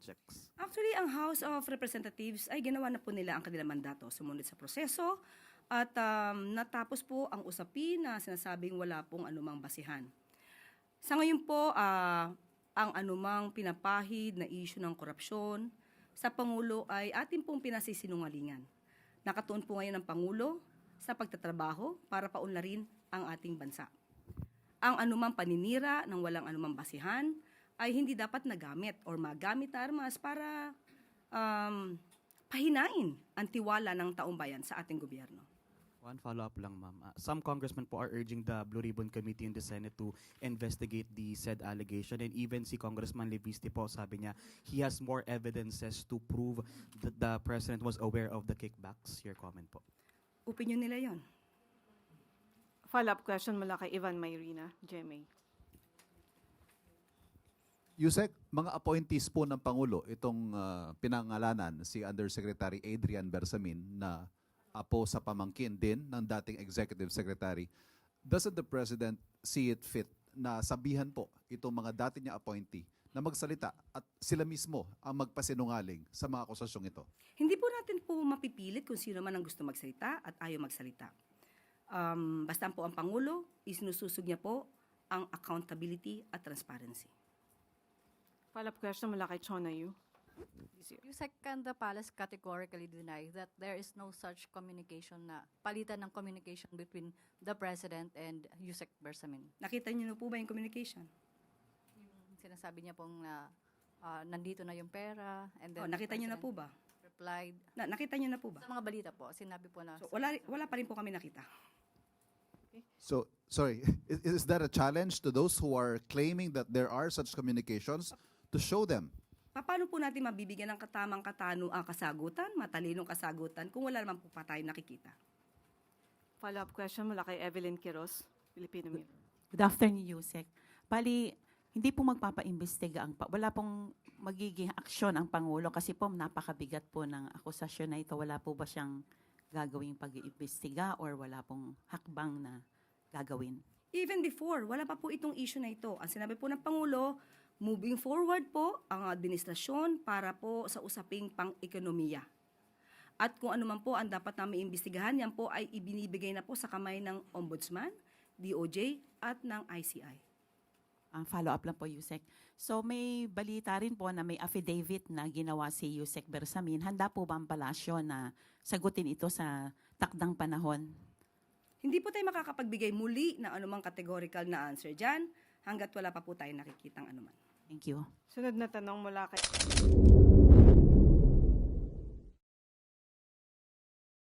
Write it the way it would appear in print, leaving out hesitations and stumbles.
projects? Actually, ang House of Representatives ay ginawa na po nila ang kanilang mandato. Sumunod sa proseso at natapos po ang usapin na sinasabing wala pong anumang basihan. Sa ngayon po, ang anumang pinapahid na issue ng korupsyon sa Pangulo ay ating pong pinasisinungalingan. Nakatuon po ngayon ang Pangulo sa pagtatrabaho para paunlarin ang ating bansa. Ang anumang paninira ng walang anumang basihan ay hindi dapat nagamit or magamit na armas para pahinain ang tiwala ng taong bayan sa ating gobyerno. One follow-up lang, ma'am. Some congressmen po are urging the Blue Ribbon Committee in the Senate to investigate the said allegation. And even si Congressman Leviste po, sabi niya, he has more evidences to prove that the President was aware of the kickbacks. Your comment po. Opinion nila yon. Follow-up question mula kay Ivan Mayrina, GMA. Yusek, mga appointees po ng Pangulo, itong pinangalanan si Undersecretary Adrian Bersamin na apo sa pamangkin din ng dating Executive Secretary. Doesn't the President see it fit na sabihan po itong mga dati niya appointee na magsalita at sila mismo ang magpasinungaling sa mga akusasyong ito? Hindi po natin po mapipilit kung sino man ang gusto magsalita at ayaw magsalita. Basta po ang Pangulo, isinususog niya po ang accountability at transparency. Follow-up question mula kay Chona Yu. Yusek, can the palace categorically deny that there is no such communication na palitan ng communication between the President and Yusek Bersamin? Nakita niyo na po ba yung communication? Sinasabi niya pong na nandito na yung pera and then Nakita niyo na po ba? replied. Nakita niyo na po ba? Sa mga balita po, sinabi po na So, wala pa rin po kami nakita. So, sorry, is that a challenge to those who are claiming that there are such communications to show them? Paano po natin mabibigyan ng katamang kasagutan, matalinong kasagutan, kung wala naman po pa tayo nakikita? Follow-up question mula kay Evelyn Quiroz, Filipino Mirror. Good afternoon, Yusek. Bali, hindi po magpapaimbestiga wala pong magiging aksyon ang Pangulo kasi po napakabigat po ng akusasyon na ito. Wala po ba siyang gagawing pag-iimbestiga or wala pong hakbang na gagawin? Even before, wala pa po itong issue na ito. Ang sinabi po ng Pangulo, moving forward po ang administrasyon para po sa usaping pang-ekonomiya. At kung ano man po ang dapat namin imbestigahan, yan po ay ibinibigay na po sa kamay ng Ombudsman, DOJ at ng ICI. Follow-up lang po, Yusek. So may balita rin po na may affidavit na ginawa si Yusek Bersamin. Handa po ba ang palasyo na sagutin ito sa takdang panahon? Hindi po tayo makakapagbigay muli ng anumang categorical na answer dyan hanggat wala pa po tayo nakikitang anuman. Thank you. Sunod na tanong mula kay